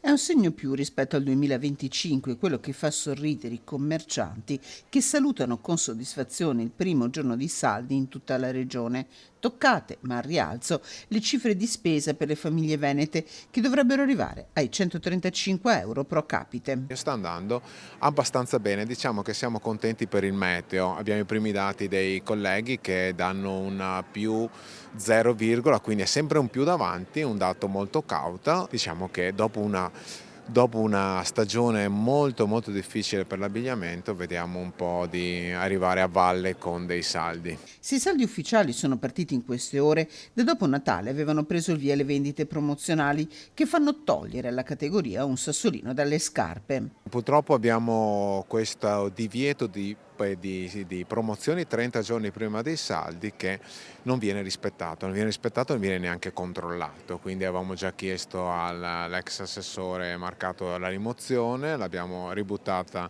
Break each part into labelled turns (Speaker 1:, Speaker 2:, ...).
Speaker 1: È un segno più rispetto al 2025, quello che fa sorridere i commercianti che salutano con soddisfazione il primo giorno di saldi in tutta la regione. Toccate, ma al rialzo, le cifre di spesa per le famiglie venete che dovrebbero arrivare ai 135 euro pro capite.
Speaker 2: Sta andando abbastanza bene, diciamo che siamo contenti per il meteo. Abbiamo i primi dati dei colleghi che danno un più 0, quindi è sempre un più davanti, un dato molto cauto. Diciamo che dopo una stagione molto molto difficile per l'abbigliamento vediamo un po' di arrivare a valle con dei saldi.
Speaker 1: Se i saldi ufficiali sono partiti in queste ore, da dopo Natale avevano preso il via le vendite promozionali che fanno togliere alla categoria un sassolino dalle scarpe.
Speaker 2: Purtroppo abbiamo questo divieto di promozioni 30 giorni prima dei saldi che non viene rispettato, non viene neanche controllato, quindi avevamo già chiesto all'ex assessore marcato la rimozione, l'abbiamo ributtata,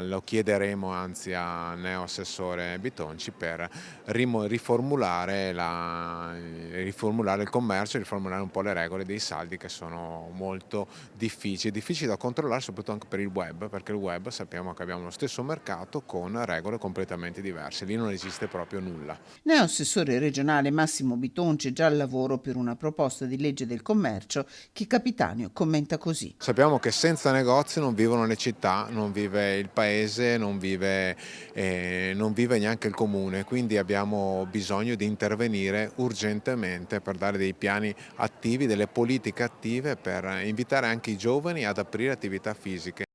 Speaker 2: lo chiederemo anzi al neo assessore Bitonci per riformulare il commercio, riformulare un po' le regole dei saldi che sono molto difficili da controllare, soprattutto anche per il web, perché il web sappiamo che abbiamo lo stesso mercato con regole completamente diverse, lì non esiste proprio nulla.
Speaker 1: Neo assessore regionale Massimo Bitonci è già al lavoro per una proposta di legge del commercio che Capitanio commenta così.
Speaker 2: Sappiamo che senza negozi non vivono le città, non vive il paese, non vive neanche il comune, quindi abbiamo bisogno di intervenire urgentemente per dare dei piani attivi, delle politiche attive per invitare anche i giovani ad aprire attività fisiche.